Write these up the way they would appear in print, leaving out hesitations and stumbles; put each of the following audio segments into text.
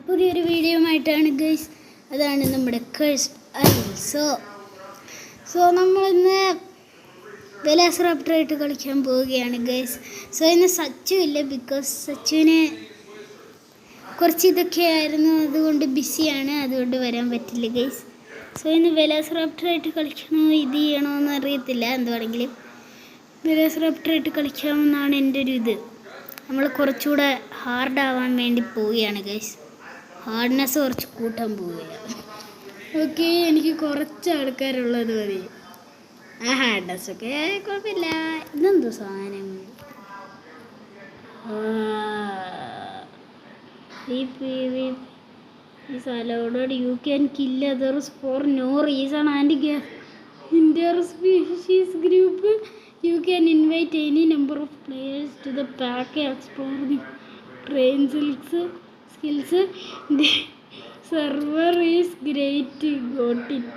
പുതിയൊരു വീഡിയോ ആയിട്ടാണ് ഗൈസ്. അതാണ് നമ്മുടെ കേഴ്സ് ഐ. സോ നമ്മളിന്ന് വെലോസിറാപ്റ്ററായിട്ട് കളിക്കാൻ പോവുകയാണ് ഗൈസ്. സോ ഇന്ന് സച്ചു ഇല്ല, ബിക്കോസ് സച്ചുവിന് കുറച്ച് ഇതൊക്കെ ആയിരുന്നു, അതുകൊണ്ട് ബിസിയാണ്, അതുകൊണ്ട് വരാൻ പറ്റില്ല ഗൈസ്. സോ ഇന്ന് വെലോസിറാപ്റ്ററായിട്ട് കളിക്കണോ ഇത് ചെയ്യണോ എന്ന് അറിയത്തില്ല. എന്തുവാണെങ്കിലും വെലോസിറാപ്റ്ററായിട്ട് കളിക്കാമെന്നാണ് എൻ്റെ ഒരു ഇത്. നമ്മൾ കുറച്ചുകൂടെ ഹാർഡാവാൻ വേണ്ടി പോവുകയാണ് ഗൈസ്. ഹാർഡ്നെസ് കുറച്ച് കൂട്ടാൻ പോവുകയാണ്. ഓക്കെ, എനിക്ക് കുറച്ച് ആൾക്കാരുള്ളത് മതി. ആ ഹാർഡ്നെസ് ഒക്കെ കുഴപ്പമില്ല. ഇതെന്തോ സാധനം? You can kill others for no reason and interspecies group. You can invite any number of players to the pack and explore the train skills. The server is great. Got it.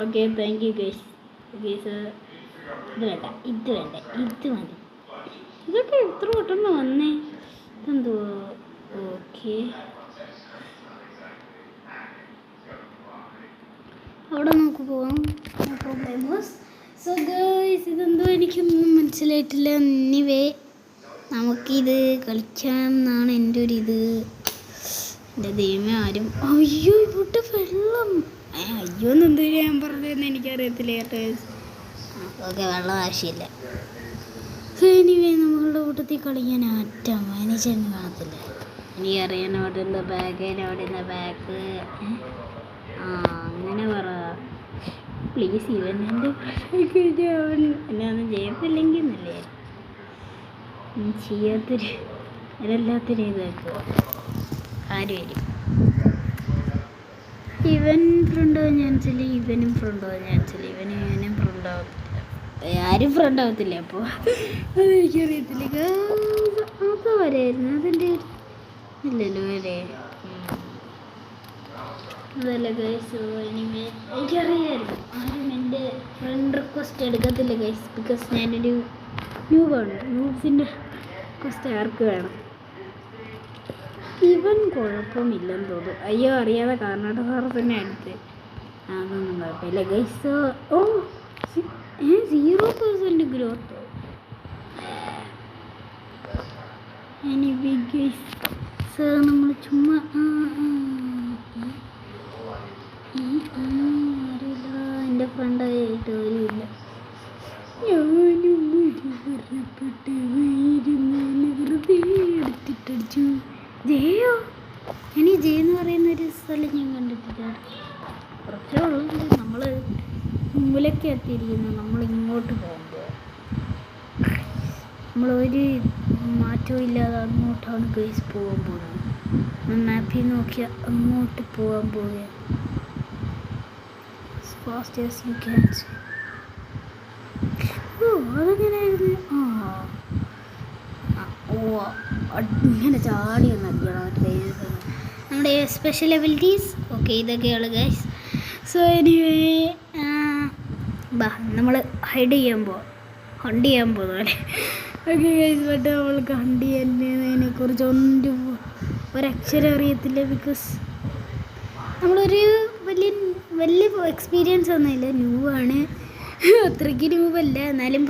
Okay, thank you guys. Okay, sir. ഇത് മതി. ഇതൊക്കെ എത്ര പെട്ടെന്ന് വന്നേ എന്തോ. Okay, അവിടെ നമുക്ക് പോവാം. സോ ഗൈസ്, ഇതെന്തോ എനിക്കൊന്നും മനസ്സിലായിട്ടില്ല. എനിവേ നമുക്കിത് കളിക്കാം എന്നാണ് എൻ്റെ ഒരു ഇത്. എൻ്റെ ദൈവമേ, ആരും അയ്യോ ഇവിടെ വെള്ളം. അയ്യോ എന്നെന്തോ ഞാൻ പറഞ്ഞതെന്ന് എനിക്കറിയത്തില്ല കേട്ടോ. ഓക്കെ, വെള്ളം ആവശ്യമില്ല. സോ എനിവേ നമ്മളുടെ കൂട്ടത്തിൽ കളിക്കാൻ ഒറ്റ മനുഷ്യന് കാണത്തില്ല. എനിക്കറിയാൻ അവിടെ നിന്ന് ബാഗ്, അവിടെ നിന്ന് ബാഗ്. അങ്ങനെ പറ പ്ലീസ്. ഇവൻ എൻ്റെ അവൻ എന്നാന്നും ചെയ്യത്തില്ലെങ്കിൽ എന്നല്ലേ ചെയ്യാത്തൊരു അതിലെല്ലാത്തൊരു ഇതൊക്കെ കാര്യമായിരിക്കും. ഇവൻ ഫ്രണ്ടാവാൻ ചാൻസില്ല, ഇവനും ഫ്രണ്ടാവാൻ ചാൻസില്ല, ഇവനും ഫ്രണ്ടാവത്തില്ല, ആരും ഫ്രണ്ടാവത്തില്ല. അപ്പോൾ അതെനിക്കറിയത്തില്ല. അത് വരെയായിരുന്നു അതിൻ്റെ ഇല്ലല്ലോ വരെ അതല്ല ഗൈസ്. എനിവേ എനിക്കറിയായിരുന്നു ആരും എൻ്റെ ഫ്രണ്ട് റിക്വസ്റ്റ് എടുക്കത്തില്ല ഗൈസ്, ബിക്കോസ് ഞാനൊരു ന്യൂബാണ്. ന്യൂസിൻ്റെ റിക്വസ്റ്റ് ആർക്ക് വേണം? ഇവൻ കുഴപ്പമില്ലെന്ന് തോന്നുന്നു. അയ്യോ, അറിയാതെ കർണാടക സാർ തന്നെ അടുത്ത്. അതൊന്നും കുഴപ്പമില്ല ഗൈസ്. ഓ 0% ഗ്രോത്ത്. എനിവേ ഗൈസ്, സാർ നമ്മൾ ചുമ്മാ അറിയില്ല. എൻ്റെ ഫ്രണ്ടായിട്ട് ഒരുമില്ല. ഞാനും വെറുതെ എടുത്തിട്ടടിച്ചു. ജയോ, ഇനി ജയ എന്ന് പറയുന്നൊരു സ്ഥലം ഞാൻ കണ്ടിട്ടില്ല. കുറച്ചേ ഉള്ളൂ. നമ്മൾ മൂലയ്ക്ക് എത്തിയിരിക്കുന്നു. നമ്മളിങ്ങോട്ട് പോകുമ്പോൾ നമ്മളൊരു മാറ്റവും ഇല്ലാതെ അങ്ങോട്ടാണ് ഗൈസ് പോകാൻ പോകുന്നത്. മാപ്പിൽ നോക്കിയാൽ അങ്ങോട്ട് പോകാൻ പോവുക. Fast as you can see. ഓ, അതെങ്ങനെയായിരുന്നു? ഇങ്ങനെ ചാടി ഒന്നടിക്കണം നമ്മുടെ സ്പെഷ്യൽ എബിലിറ്റീസ്. ഓക്കെ, ഇതൊക്കെയാണ് ഗൈസ്. സോ എനിവേ നമ്മൾ ഹണ്ട് ചെയ്യാൻ പോകുന്നതല്ലേ. ഓക്കെ ഗൈസ്, ബട്ട് നമ്മൾക്ക് ഹണ്ട് ചെയ്യുന്നതിനെക്കുറിച്ച് ഒരക്ഷരം അറിയത്തില്ല, ബിക്കോസ് നമ്മളൊരു വലിയ എക്സ്പീരിയൻസ് ഒന്നുമില്ല. ന്യൂവാണ്, അത്രയ്ക്ക് ന്യൂവല്ല. എന്നാലും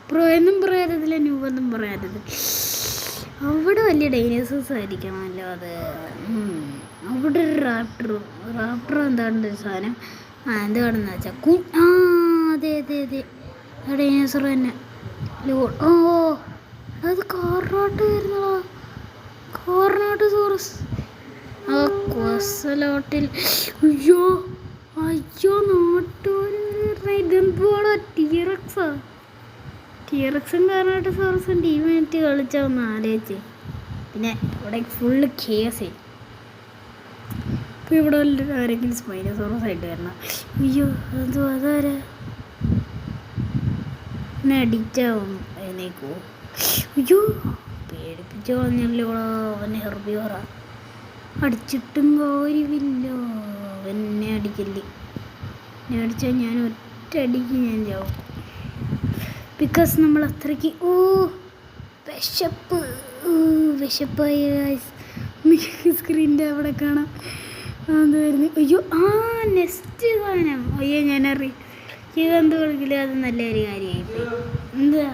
പ്രോയൊന്നും പറയാറില്ല, ന്യൂവൊന്നും പറയാറില്ല. അവിടെ വലിയ ഡൈനോസേഴ്സ് ആയിരിക്കണമല്ലോ. അത് അവിടെ ഒരു റാപ്റ്റർ എന്താണ്ട് സാധനം. എന്താണെന്ന് വെച്ചാൽ അതെ ഡൈനോസർ തന്നെ. ഓ, അത് കോർണോട്ടോസോറസ്. ആ കൊസലോട്ടിൽ. അയ്യോ ഇതെന്തോടാ? ടീറക്സും കാർണോട്ടോസോറസും ടീമായിട്ട് കളിച്ചാൽ ഒന്ന് ആലോചിച്ച്. പിന്നെ ഇവിടെ ഫുള്ള് കേസ്. ഇപ്പോൾ ഇവിടെ ആരെങ്കിലും സ്പൈനോസോറസ് ആയിട്ട് വരണം. അയ്യോ, എന്തോ അതാരാ? എന്നെ അഡിക്റ്റാവും അതിനേക്കോ. അയ്യോ, പേടിപ്പിച്ച് കളഞ്ഞല്ലോ. അവനെ ഹെർബിയോറാ. അടിച്ചിട്ടും കാര്യമില്ല. അവനെ അടിക്കല്ലേ. എന്നെ അടിച്ചാൽ ഞാൻ ഒറ്റ അടിക്ക് ഞാൻ ചാവും. ബിക്കോസ് നമ്മൾ അത്രയ്ക്ക് വിശപ്പായി. സ്ക്രീനിൻ്റെ അവിടെ കാണാം. അതായിരുന്നു. അയ്യോ നെക്സ്റ്റ് സാധനം. അയ്യോ ഞാനറിയാം ഇതെന്ത് കളിക്കില്ല. അത് നല്ലൊരു കാര്യമായിപ്പോയി. എന്താ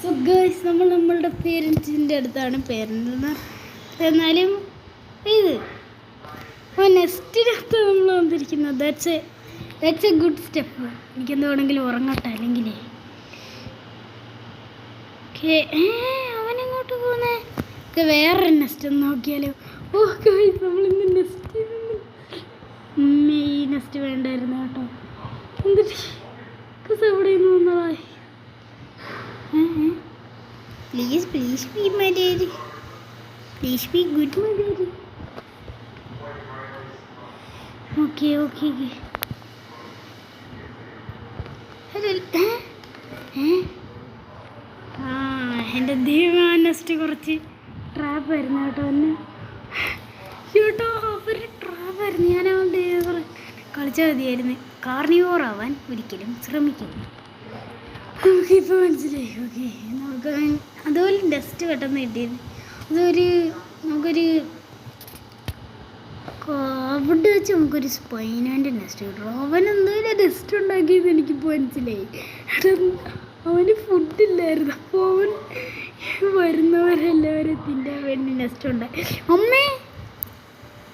സോ ഗൈസ് നമ്മളുടെ പേരൻസിൻ്റെ അടുത്താണ്. പേരൻസ് എന്നാലും ഇത് നെക്സ്റ്റിനകത്ത് നമ്മൾ വന്നിരിക്കുന്നത്. That's A good step. എനിക്കെന്ത് വേണമെങ്കിലും ഉറങ്ങട്ടെ. അല്ലെങ്കിൽ അവനെങ്ങോട്ട് പോകുന്നേ? വേറൊരു നെസ്റ്റ് ഒന്ന് നോക്കിയാലോ. ഓ ഗൈസ് നമ്മളിന്ന് നെസ്റ്റ് ഈ നെസ്റ്റ് വേണ്ടായിരുന്നു കേട്ടോ. എന്നിട്ട് എവിടെ നിന്ന് വന്നതായി? Please be my daddy. Please be good my daddy. Okay എൻ്റെ ദൈവം നെക്സ്റ്റ് കുറച്ച് ട്രാപ്പായിരുന്നു കേട്ടോ. എന്നെ കേട്ടോ അവർ ട്രാപ്പായിരുന്നു. ഞാൻ അവൻ്റെ കളിച്ചാൽ മതിയായിരുന്നു. കാർണിവോർ ആവാൻ ഒരിക്കലും ശ്രമിക്കുന്നു. നമുക്കിപ്പോൾ മനസ്സിലായി. ഓക്കെ നമുക്ക് അതുപോലെ ടെസ്റ്റ് പെട്ടെന്ന് കിട്ടിയത്. നമുക്കൊരു അവിടെ വെച്ച് നമുക്കൊരു സ്പൈനാൻ്റെ നെസ്റ്റ് കിട്ടും. അവൻ എന്തായാലും നെസ്റ്റ് ഉണ്ടാക്കിയത് എനിക്കിപ്പോൾ മനസ്സിലായി. അവന് ഫുഡില്ലായിരുന്നു. അപ്പോൾ അവൻ വരുന്നവരെല്ലാവരും തിന്നാൻ വേണ്ടി നെസ്റ്റ് ഉണ്ടായി. അമ്മേ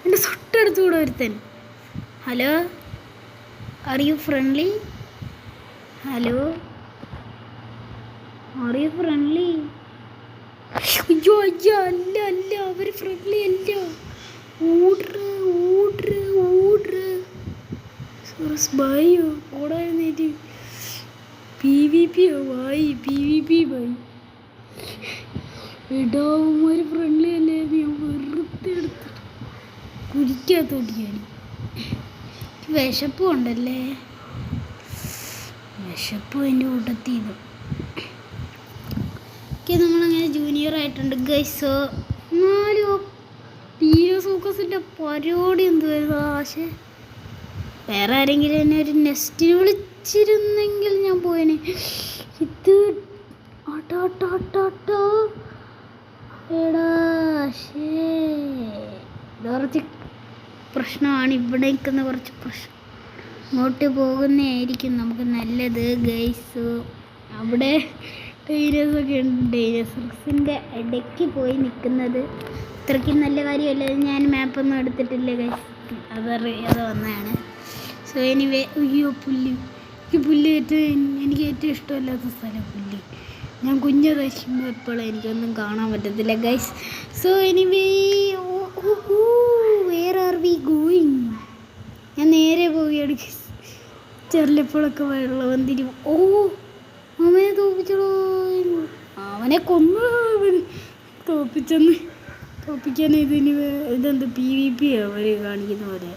എൻ്റെ തൊട്ടടുത്തുകൂടെ ഒരുത്തൻ. Hello are you friendly? Hello are you friendly? അയ്യോ അല്ല അവർ ഫ്രണ്ട്ലി അല്ല. ഓടറ് ബായോ ഓടായിരുന്നേറ്റ്. PVP ബായി ഇടാവുമാർ ഫ്രണ്ട്ലി അല്ലായിരുന്നു. ഞാൻ വെറുതെ എടുത്തിട്ട് കുരിക്കാത്തോട്ടിയാണ്. വിശപ്പും ഉണ്ടല്ലേ. വിശപ്പും എൻ്റെ കൂട്ടത്തിൽ ഇത്. നമ്മളങ്ങനെ ജൂനിയർ ആയിട്ടുണ്ട് ഗൈസ്. എന്നാലും പീരോസോക്കസിൻ്റെ പരിപാടി എന്തുവായിരുന്നു. പക്ഷേ വേറെ ആരെങ്കിലും എന്നെ ഒരു നെസ്റ്റിന് വിളിച്ചിരുന്നെങ്കിൽ ഞാൻ പോയേനെ. ഇത് എടാ ഇത് കുറച്ച് പ്രശ്നമാണ്. ഇവിടെ നിൽക്കുന്ന കുറച്ച് പ്രശ്നം. അങ്ങോട്ട് പോകുന്നതായിരിക്കും നമുക്ക് നല്ലത് ഗൈസ്. അവിടെ ഡൈനോസൊക്കെ ഉണ്ട്. ഡൈനോസറസിൻ്റെ ഇടയ്ക്ക് പോയി നിൽക്കുന്നത് അത്രയ്ക്കും നല്ല കാര്യമല്ല. ഞാൻ മാപ്പൊന്നും എടുത്തിട്ടില്ല ഗൈസ്. അത് വന്നതാണ്. സോ എനിവേ അയ്യോ പുല്ല് എനിക്ക് ഏറ്റവും ഇഷ്ടമല്ലാത്ത സ്ഥലം പുല്ല്. ഞാൻ കുഞ്ഞതായിരിക്കുമ്പോൾ എപ്പോഴും എനിക്കൊന്നും കാണാൻ പറ്റത്തില്ല guys. So anyway where are we going? ഞാൻ നേരെ പോവുകയാണ് ഗൈസ്. ചെറിയപ്പോഴൊക്കെ വെള്ളം വന്നിരും. അവനെ തോപ്പിച്ചോ. അവനെ തോപ്പിക്കാൻ ഇതെന്ത് PVP അവർ കാണിക്കുന്ന പോലെ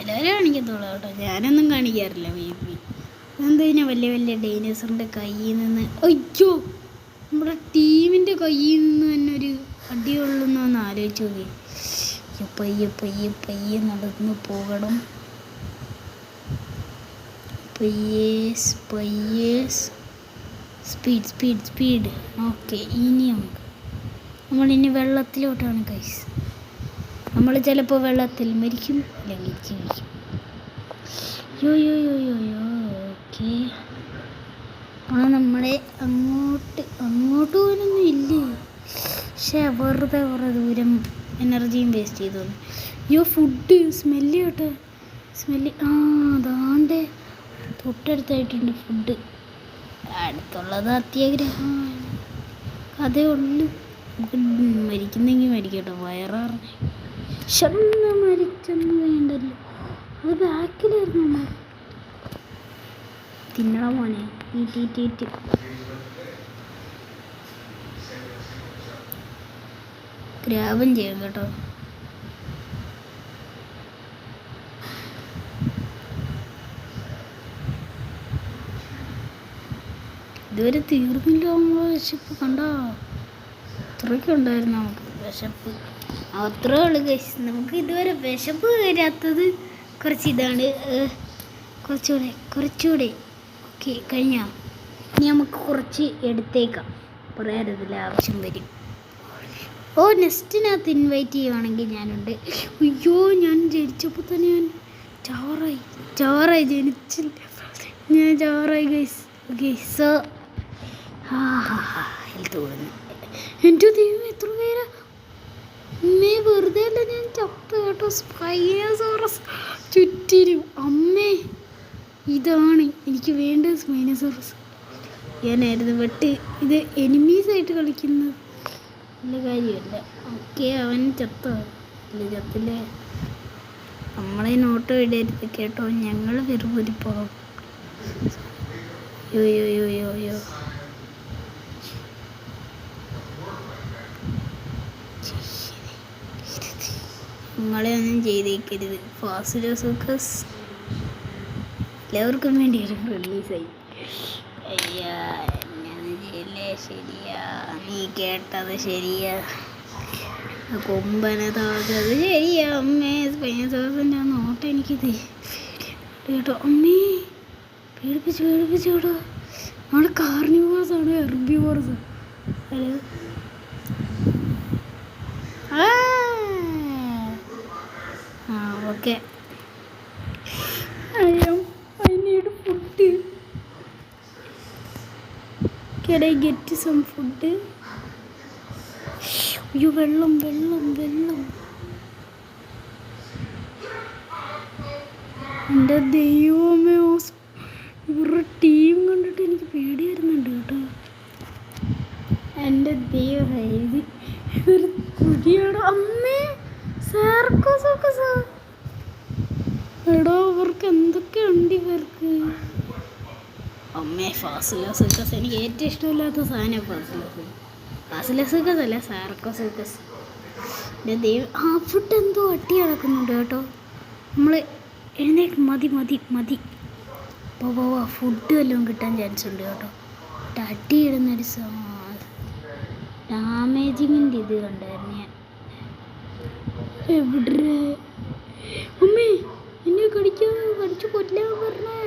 എല്ലാവരും കാണിക്കത്തുള്ളൂ കേട്ടോ. ഞാനൊന്നും കാണിക്കാറില്ല PVP. എന്താ വലിയ ഡൈനോസറിൻ്റെ കയ്യിൽ നിന്ന് അയ്യോ നമ്മുടെ ടീമിൻ്റെ കയ്യിൽ നിന്ന് തന്നെ ഒരു അടി കൊള്ളുന്നൊന്ന് ആലോചിച്ച് നോക്കി. പയ്യെ നടന്നു പോകണം. പയ്യെ സ്പീഡ്. ഓക്കെ ഇനി നമ്മളിനി വെള്ളത്തിലോട്ടാണ് ഗൈസ്. നമ്മൾ ചിലപ്പോൾ വെള്ളത്തിൽ മരിക്കും അല്ലെങ്കിൽ ജീവിക്കും. ഓക്കെ നമ്മളെ അങ്ങോട്ട് പോകാനൊന്നും ഇല്ലേ. പക്ഷേ വെറുതെ കുറേ ദൂരം എനർജിയും വേസ്റ്റ് ചെയ്തോളൂ. ഫുഡ് സ്മെല്ല് കേട്ടോ. അതാണ്ട് തൊട്ടടുത്തായിട്ടുണ്ട് ഫുഡ്. അടുത്തുള്ളത് അത്യാഗ്രഹമാണ്. അതേ ഉള്ളൂ. നമുക്ക് മരിക്കുന്നെങ്കിൽ മരിക്കട്ടോ. വയറാറിനെ മരിച്ചൊന്നും വേണ്ടല്ലോ. അത് ബാക്കിലായിരുന്നു. നമ്മൾ തിന്നണം മോനെ. ഈറ്റ് ഗ്രാബം ചെയ്യും കേട്ടോ. ഇതുവരെ തീർന്നില്ല നമ്മളെ വിശപ്പ്. കണ്ടോ അത്രയ്ക്ക് ഉണ്ടായിരുന്നു നമുക്ക് വിശപ്പ്. അത്രേ ഉള്ളു ഗൈസ്. നമുക്ക് ഇതുവരെ വിശപ്പ് വരാത്തത് കുറച്ച് ഇതാണ്. കുറച്ചുകൂടെ ഓക്കെ കഴിഞ്ഞാൽ ഇനി നമുക്ക് കുറച്ച് എടുത്തേക്കാം. പറയാറില്ല, ആവശ്യം വരും. ഓ നെക്സ്റ്റിനകത്ത് ഇൻവൈറ്റ് ചെയ്യുവാണെങ്കിൽ ഞാനുണ്ട്. അയ്യോ ഞാൻ ജനിച്ചപ്പോൾ തന്നെ ഞാൻ ചാറായി ജനിച്ചില്ല, ഞാൻ ചാറായി ഗൈസ്. ഓക്കെ സോ തോന്നുന്നു എൻ്റെ ദൈവം എത്ര പേരാ അമ്മേ, വെറുതെ അല്ല ഞാൻ ചപ്പ് കേട്ടോ. സ്പൈനോസോറസ് ചുറ്റിനും. അമ്മേ ഇതാണ് എനിക്ക് വേണ്ടത്, സ്പൈനോസോറസ്. ഞാനായിരുന്നു ബട്ട് ഇത് എനിമീസായിട്ട് കളിക്കുന്നത് നല്ല കാര്യമല്ല. ഓക്കെ അവൻ ചത്തോ? ഇല്ല ചത്തില്ലേ. നമ്മളെ നോട്ടോ ഇടരുത് കേട്ടോ, ഞങ്ങൾ വെറുപൊരിപ്പോകും. യോ നിങ്ങളെ ഒന്നും ചെയ്തേക്കരുത്. ഫാസിലോസോക്കസ് എല്ലാവർക്കും വേണ്ടി റിലീസായി. അയ്യാ ശരിയാ, നീ കേട്ടത് ശരിയാ, കൊമ്പനതാകത് ശരിയാ. അമ്മേ സ്പൈനോസോറസിൻ്റെ നോട്ടം എനിക്കിത് കേട്ടോ. അമ്മേ പേടിപ്പിച്ചോടോ. നമ്മുടെ കാർണിവോറസാണ്, herbivorous. Hello okay. I need food. Can I get some food? അയ്യോ വെള്ളം. എൻ്റെ ദൈവമേ, ഇവരുടെ ടീം കണ്ടിട്ട് എനിക്ക് പേടിയായിരുന്നുണ്ട് കേട്ടോ. എൻ്റെ ദൈവം ഇതൊരു കുഴിയാണോ? അമ്മേ സാർക്കോസോക്കസാ. എടോ ഇവർക്ക് എന്തൊക്കെയുണ്ട് ഇവർക്ക്. അമ്മേ ഫാസിലോസോക്കസ് എനിക്ക് ഏറ്റവും ഇഷ്ടമില്ലാത്ത സാധനം ഫാസിലോസോക്കസ് അല്ല, സാർക്കോസോക്കസ്. എൻ്റെ ദൈവം ഫുഡ് എന്തോ അട്ടി കിടക്കുന്നുണ്ട് കേട്ടോ. നമ്മൾ എഴുന്നേക്ക് മതി പോവാ. ഫുഡ് വല്ലതും കിട്ടാൻ ചാൻസ് ഉണ്ട് കേട്ടോ. അട്ടി ഇടുന്നൊരു ഡാമേജിങ്ങിൻ്റെ ഇത് കണ്ടായിരുന്നു ഞാൻ. എവിടെ അമ്മേ എന്നെ കടിച്ചു കൊല്ലാൻ പറഞ്ഞേ.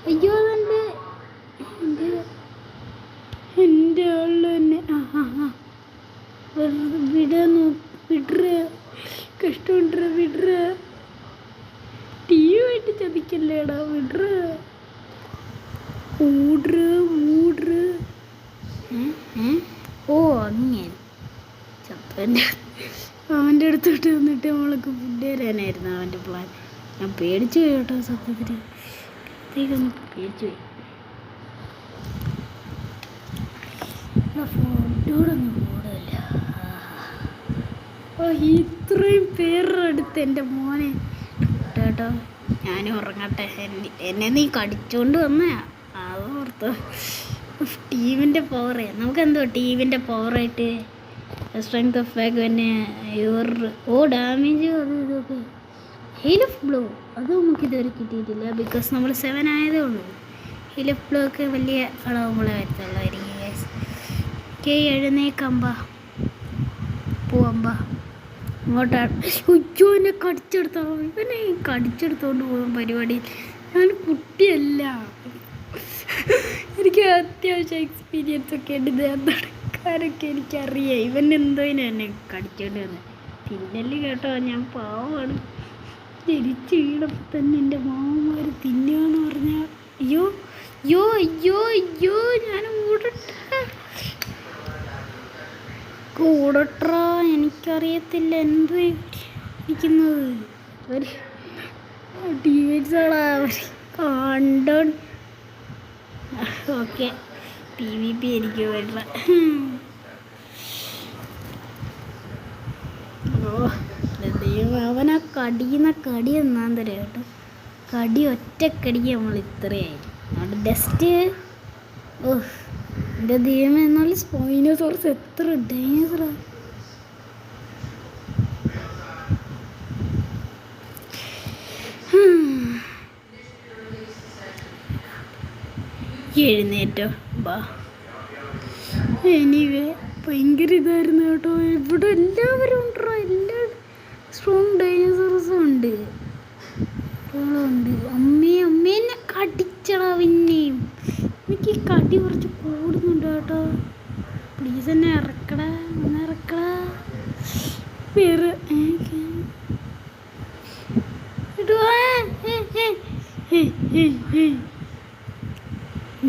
അയ്യോ എൻ്റെ ആള് തന്നെ. വിടറ ടീമായിട്ട് ചതിക്കല്ലേടാ, വിടറ മൂഡ്ര. ഓ അങ്ങനെ അവൻ്റെ അടുത്തോട്ട് വന്നിട്ട് നമ്മൾക്ക് ഫുഡ് തരാനായിരുന്നു അവൻ്റെ പ്ലാൻ. ഞാൻ പേടിച്ചു പോയി കേട്ടോ, സത്യത്തിൽ പേടിച്ചു പോയി. ഫുഡോടൊന്നും കൂടുതല. ഇത്രയും പേരുടെ അടുത്ത് എൻ്റെ മോനെ കേട്ടോ. ഞാനും ഉറങ്ങട്ടെ, എന്നെ നീ കടിച്ചോണ്ട് വന്നേ അതോർത്ത്. ടീമിൻ്റെ പവറേ നമുക്കെന്തോ ടീമിൻ്റെ പവറായിട്ട് സ്ട്രെങ്ത് ഓഫ് ബാക്ക് തന്നെ ഡാമേജ് അത് ഇതൊക്കെ. ഹീൽ ഓഫ് ബ്ലോ അത് നമുക്കിതുവരെ കിട്ടിയിട്ടില്ല, ബിക്കോസ് നമ്മൾ 7 ആയതേ ഉള്ളൂ. ഹീൽ ഓഫ് ബ്ലോ ഒക്കെ വലിയ കളവുമ്പോളെ വരത്തുള്ളായിരിക്കും. എഴുന്നേക്കമ്പാ പോവാമ്പാ ഇങ്ങോട്ടാണ്. ഉച്ചോ എന്നെ കടിച്ചെടുത്തോണ്ട് പോകും പരിപാടി. ഞാൻ കുട്ടിയല്ല, എനിക്ക് അത്യാവശ്യം എക്സ്പീരിയൻസ് ഒക്കെ ഉണ്ട്. നടക്കാനൊക്കെ എനിക്കറിയാം. ഇവനെന്തോ എന്നെ കടിച്ചോണ്ട് വന്നത് തിന്നല് കേട്ടോ. ഞാൻ പാവമാണ്. ജനിച്ച് വീണപ്പോൾ തന്നെ എൻ്റെ മാമന്മാർ തിന്നുകയെന്ന് പറഞ്ഞാൽ അയ്യോ ഞാൻ കൂടട്ടാ. എനിക്കറിയത്തില്ല എന്ത് ഇരിക്കുന്നത്. ഒരു ടീമേറ്റ്സാണ് അവർ കണ്ടോ. ഓക്കെ PvP എനിക്ക് വേണ്ട. അവനാ കടി എന്നാൻ തരാം കേട്ടോ. കടി ഒറ്റക്കടിക്ക് നമ്മൾ ഇത്രയായി നമ്മുടെ ബെസ്റ്റ്. എൻ്റെ ദൈവം, എന്നാലും സ്പൈനോസോറസ് എത്ര ഡേഞ്ചറാ. എഴുന്നേറ്റോ ബാ. എനിവേ ഭയങ്കര ഇതായിരുന്നു കേട്ടോ. ഇവിടെ എല്ലാവരും ഉണ്ടോ, എല്ലാ സ്ട്രോങ് ഡൈനോസോറസും ഉണ്ട്. ഉണ്ട്. അമ്മേനെ കടിച്ചടാ പിന്നെയും. എനിക്ക് ഈ കടി കുറച്ച് കൂടുന്നുണ്ട് കേട്ടോ. പ്ലീസ് എന്നെ ഇറക്കടാ, ഒന്ന് ഇറക്കടാ. വേറെ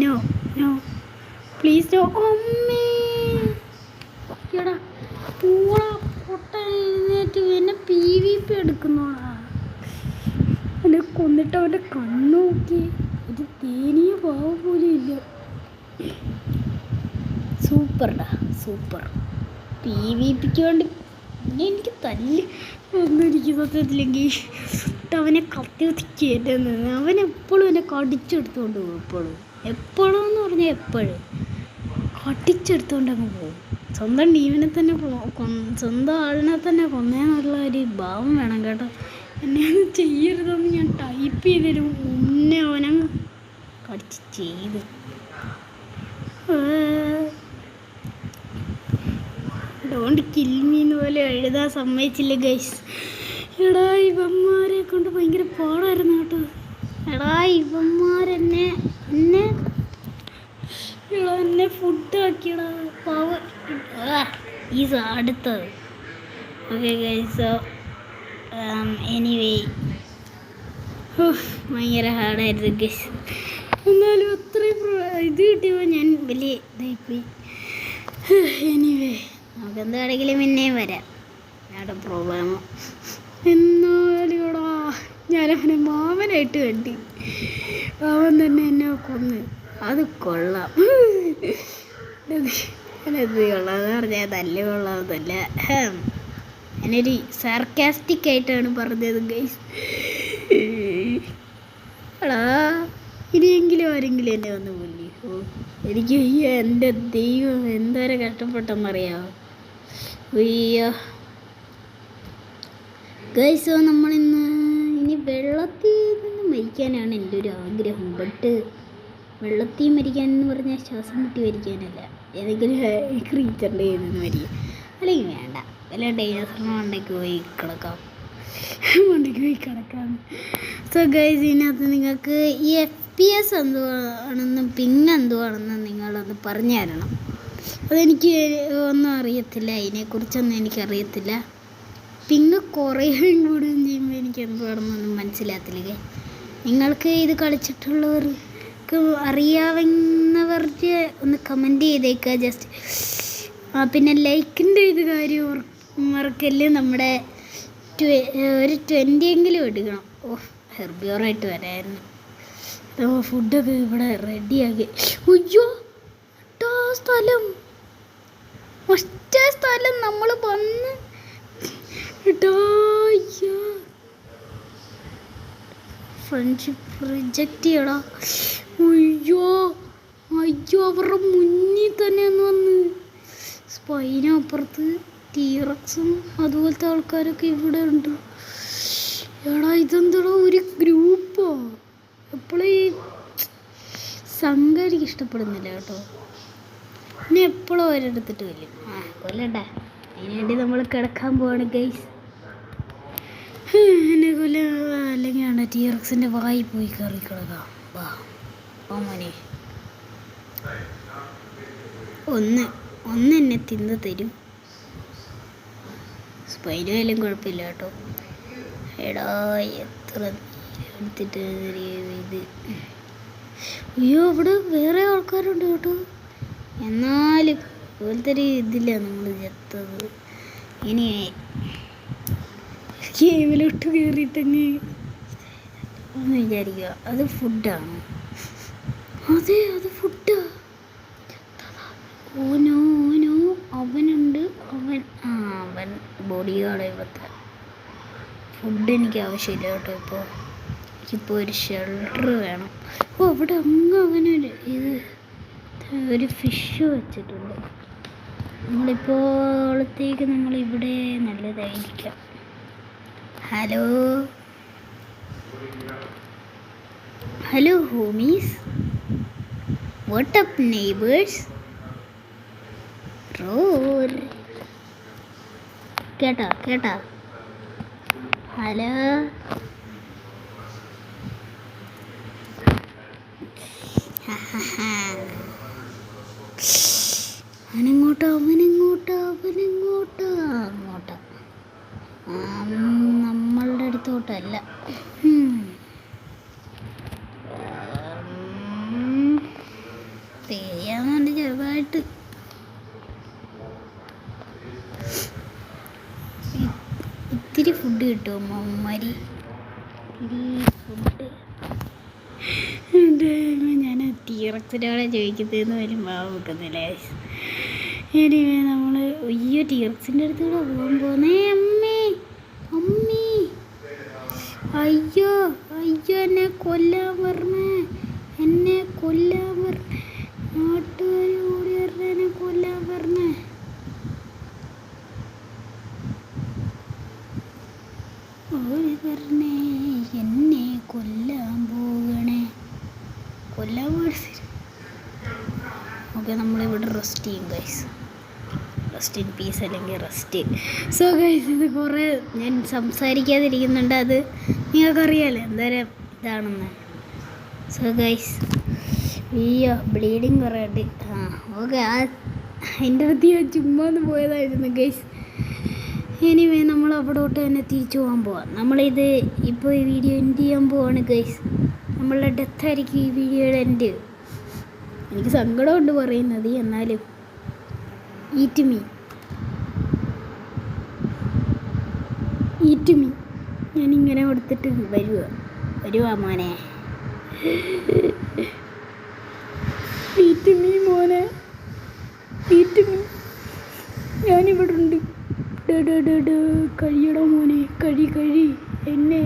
നോ നോ പ്ലീസ് നോ. അമ്മേ എടാ പൂള പൊട്ട എഴുന്നേറ്റ് എന്നെ PVP എടുക്കുന്നോടാ. എന്നെ കൊന്നിട്ട് അവൻ്റെ കണ്ണ് നോക്കി ഒരു തേനിയ പാവ പോലും ഇല്ല. സൂപ്പർടാ സൂപ്പർ. PVPക്ക് വേണ്ടി പിന്നെ എനിക്ക് തല്ല് ഒന്നും എനിക്ക് സത്യത്തില്ലെങ്കിൽ അവനെ കത്തി കയറ്റുന്നത്. അവൻ എപ്പോഴും എന്നെ കടിച്ചെടുത്തുകൊണ്ട് പോകും. എപ്പോഴും എന്ന് പറഞ്ഞാൽ എപ്പോഴും കടിച്ചെടുത്തുകൊണ്ട് അങ്ങ് പോകും. സ്വന്തം ടീമിനെ തന്നെ സ്വന്തം ആളിനെ തന്നെ കൊന്നേന്നുള്ള ഒരു ഭാവം വേണം കേട്ടോ. എന്നെ ഒന്നും ചെയ്യരുതെന്ന് ഞാൻ ടൈപ്പ് ചെയ്തതിന് മുന്നേ അവനങ്ങ് കടിച്ച് ചെയ്തു. ഡോണ്ട് കിൽ മീ എന്ന് പോലെ എഴുതാൻ സമ്മതിച്ചില്ല ഗൈസ്. എടാ ഇവന്മാരെ കൊണ്ട് ഭയങ്കര പാടായിരുന്നു കേട്ടോ. എടാ ഇവന്മാരെന്നെ എന്നെ ഫുഡാക്കിയടാ പാവ. ഈ അടുത്തത് ഓക്കെ ഗൈസ്. എനിവേ ഭയങ്കര ഹാർഡായിരുന്നു ഗൈസ്. എന്നാലും അത്രയും ഇത് കിട്ടിയപ്പോൾ ഞാൻ വലിയ ഇതായിപ്പോയി. എനിവേ നമുക്ക് എന്താണെങ്കിലും പിന്നെയും വരാം. അവിടെ പ്രോബ്ലമോ എന്നാലും എടാ ഞാനവനെ മാമനായിട്ട് കണ്ടി. അവൻ തന്നെ എന്നെ കൊന്ന്. അത് കൊള്ളാം. അത് കൊള്ളാമെന്ന് പറഞ്ഞാൽ നല്ല കൊള്ളാമെന്നല്ല, ഞാനൊരു സാർക്കാസ്റ്റിക് ആയിട്ടാണ് പറഞ്ഞത് ഗൈസ്. എടാ ഇനിയെങ്കിലും ആരെങ്കിലും എന്നെ വന്ന് കൊല്ലി. എനിക്ക് എൻ്റെ ദൈവം എന്തോരം കഷ്ടപ്പെട്ടെന്നറിയാമോ. അയ്യോ ഗൈസ്, നമ്മളിന്ന് ഇനി വെള്ളത്തിൽ നിന്ന് മരിക്കാനാണ് എൻ്റെ ഒരു ആഗ്രഹം. ബട്ട് വെള്ളത്തിൽ മരിക്കാനെന്ന് പറഞ്ഞാൽ ശ്വാസം മുട്ടി മരിക്കാനല്ല, ഏതെങ്കിലും ക്രീച്ചറിൻ്റെ കയ്യിൽ നിന്ന് മരിക്കാം. അല്ലെങ്കിൽ വേണ്ട, വല്ല ഡൈനോസറിന് മണ്ടയ്ക്ക് പോയി കിടക്കാം. സോ ഗൈസ്, ഇതിനകത്ത് നിങ്ങൾക്ക് ഈ FPS എന്തുവാണെന്നും പിങ് എന്തുവാണെന്നും നിങ്ങളൊന്ന് പറഞ്ഞു തരണം. അതെനിക്ക് ഒന്നും അറിയത്തില്ല, അതിനെക്കുറിച്ചൊന്നും എനിക്കറിയത്തില്ല. പിങ് കുറയുകയും കൂടുകയും ചെയ്യുമ്പോൾ എനിക്ക് എന്തുവാണെന്നൊന്നും മനസ്സിലാകത്തില്ല. നിങ്ങൾക്ക് ഇത് കളിച്ചിട്ടുള്ളവർക്ക് അറിയാവുന്നവർക്ക് ഒന്ന് കമൻറ്റ് ചെയ്തേക്കുക ജസ്റ്റ്. പിന്നെ ലൈക്കിൻ്റെ ഇത് കാര്യം മറക്കല്ലേ. നമ്മുടെ ഒരു 20 എങ്കിലും എടുക്കണം. ഹെർബിയോറായിട്ട് വരായിരുന്നു. ഫുഡൊക്കെ ഇവിടെ റെഡിയാക്കി. അയ്യോ സ്ഥലം ഒറ്റ സ്ഥലം നമ്മൾ വന്ന് ഫ്രണ്ട്ഷിപ്പ് റിജക്റ്റ് ചെയ്യടാ. അയ്യോ അവരുടെ മുന്നിൽ തന്നെ വന്ന് സ്പൈനപ്പുറത്ത് ടീറക്സും അതുപോലത്തെ ആൾക്കാരൊക്കെ ഇവിടെ ഉണ്ട്. എടാ ഇതെന്താടാ ഒരു ഗ്രൂപ്പോ? എപ്പോഴും ഈ സംഘം എനിക്ക് ഇഷ്ടപ്പെടുന്നില്ല കേട്ടോ. പിന്നെ എപ്പോഴും അവരെടുത്തിട്ട് വരും. കൊല്ലട്ടെ, അതിനുവേണ്ടി നമ്മൾ കിടക്കാൻ പോവാണ് ഗൈസ്. എന്നെ കൊല്ല അല്ലെങ്കിൽ ആണ് ടീറക്സിൻ്റെ വായി പോയി കയറി കിടക്കാം. വാ മോനെ, ഒന്ന് എന്നെ തിന്ന് തരും. സ്പൈനായാലും കുഴപ്പമില്ല കേട്ടോ. എടാ എത്ര എടുത്തിട്ട് ഇത്. അയ്യോ അവിടെ വേറെ ആൾക്കാരുണ്ട് കേട്ടോ. എന്നാലും അതുപോലത്തെ ഒരു ഇതില്ല നമ്മൾ ചത്തത്. ഇനി ഗെയിമിലോട്ട് കയറിയിട്ടങ്ങ് ഒന്ന് വിചാരിക്കുക അത് ഫുഡാണ്. അതെ അത് ഫുഡാ. ഓനോ അവനുണ്ട്. അവൻ ബോഡി ഗാർഡ്. ഇപ്പോഴത്തെ ഫുഡ് എനിക്ക് ആവശ്യമില്ല കേട്ടോ. എനിക്കിപ്പോൾ ഒരു ഷെൽട്ടർ വേണം. അവിടെ അവനൊരു ഒരു ഫിഷ് വെച്ചിട്ടുണ്ട്. നമ്മളിപ്പോഴത്തേക്ക് നമ്മളിവിടെ നല്ലതായിരിക്കാം. Hello homies, what up neighbours. Roar കേട്ടാ ഹലോ അവനെങ്ങോട്ടാ അവനെങ്ങോട്ടാ അവനെങ്ങോട്ടാ അങ്ങോട്ടാ, നമ്മളുടെ അടുത്തോട്ടല്ല. തെയ്യാന്നുണ്ട് ചെറുതായിട്ട്. ഇത്തിരി ഫുഡ് കിട്ടുമോ അമ്മമാരി? ഫുഡ് ഞാൻ ടീറക്സിനോടെ ചോദിക്കുന്നതെന്ന് വരും ഭാവം വെക്കുന്നില്ല. ഇനി നമ്മൾ അയ്യോ ടീറക്സിൻ്റെ അടുത്തൂടെ പോകാൻ പോന്നേ. അമ്മേ അമ്മേ അയ്യോ അയ്യോ എന്നെ കൊല്ലാൻ പറഞ്ഞേ, എന്നെ കൊല്ലാൻ പറഞ്ഞേ, നാട്ടുകാർ കൂടി പറഞ്ഞ എന്നെ കൊല്ലാൻ പറഞ്ഞേ. ഓര് പറഞ്ഞേ എന്നെ കൊല്ലാൻ പോകണേ, കൊല്ലാൻ പോയി. ഓക്കെ, നമ്മളിവിടെ റെസ്റ്റ് ചെയ്യും ഗൈസ്. റെസ്റ്റ് ഇൻ പീസ് അല്ലെങ്കിൽ റെസ്റ്റ്. സോ ഗൈസ്, ഇത് കുറേ ഞാൻ സംസാരിക്കാതിരിക്കുന്നുണ്ട്, അത് നിങ്ങൾക്കറിയാമല്ലോ എന്തോരം ഇതാണെന്ന്. സോ ഗൈസ്, അയ്യോ ബ്ലീഡിങ് കുറേ ഉണ്ട്. ഓക്കെ, അതിൻ്റെ അടുത്ത് ഞാൻ ചുമ്മാ ഒന്ന് പോയതായിരുന്നു ഗൈസ്. എനിവേ നമ്മൾ അവിടോട്ട് തന്നെ തിരിച്ചു പോകാൻ പോവാം. നമ്മളിത് ഇപ്പോൾ ഈ വീഡിയോ എൻഡ് ചെയ്യാൻ പോവാണ് ഗൈസ്. നമ്മളുടെ ഡെത്തായിരിക്കും ഈ വീഡിയോയുടെ എൻഡ്. എനിക്ക് സങ്കടമുണ്ട് പറയുന്നത്, എന്നാലും ഈറ്റ് മീ ഞാനിങ്ങനെ കൊടുത്തിട്ട് വരുവാ മോനെ. ഈറ്റ് മീ മോനെ, ഈറ്റ് മീ. ഞാനിവിടെ ഉണ്ട്. കഴിയടോ മോനെ, കഴി എന്നെ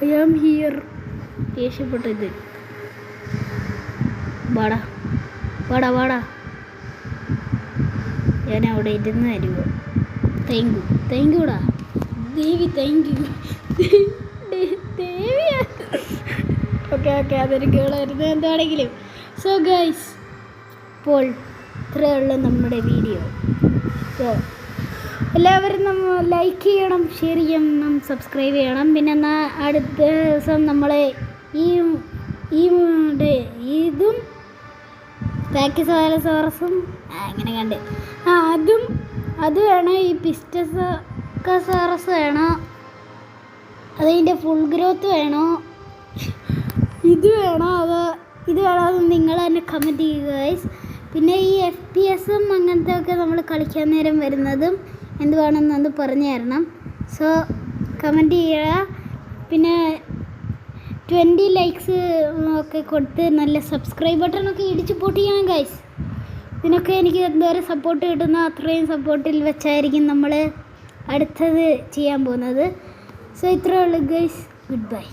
ഐ ആം ഹിയർ. ദേഷ്യപ്പെട്ടത് വാടാ ഞാൻ അവിടെ ഇരുന്ന് തരുമോ? താങ്ക് യുടാ ദേവി, താങ്ക് യു ദേവിയാ. ഓക്കെ അതൊരു കേളായിരുന്നു എന്താണെങ്കിലും. സോ ഗൈസ്, ഇപ്പോൾ ഇത്രയുള്ള നമ്മുടെ വീഡിയോ. സോ എല്ലാവരും ലൈക്ക് ചെയ്യണം, ഷെയർ ചെയ്യണം, സബ്സ്ക്രൈബ് ചെയ്യണം. പിന്നെ അടുത്ത ദിവസം നമ്മൾ ഇതും പാക്കിസോറസും അങ്ങനെ കണ്ട് അത് വേണോ, ഈ പിസ്റ്റസോറസ് വേണോ, അതിൻ്റെ ഫുൾ ഗ്രോത്ത് വേണോ, ഇത് വേണോ അത് നിങ്ങൾ തന്നെ കമൻറ്റ് ചെയ്യുക ഗൈസ്. പിന്നെ ഈ FPS അങ്ങനത്തെ ഒക്കെ നമ്മൾ കളിക്കാൻ നേരം വരുന്നതും എന്തുവാണെന്നൊന്ന് പറഞ്ഞു തരണം. സോ കമൻറ്റ് ചെയ്യുക. പിന്നെ 20 ലൈക്സ് ഒക്കെ കൊടുത്ത് നല്ല സബ്സ്ക്രൈബ് ബട്ടണൊക്കെ ഇടിച്ച് പൊട്ടിക്കണം ഗൈസ്. ഇതിനൊക്കെ എനിക്ക് എന്തോരം സപ്പോർട്ട് കിട്ടുന്നോ അത്രയും സപ്പോർട്ടിൽ വെച്ചായിരിക്കും നമ്മൾ അടുത്തത് ചെയ്യാൻ പോകുന്നത്. സോ ഇത്രയേ ഉള്ളൂ ഗൈസ്, ഗുഡ് ബൈ.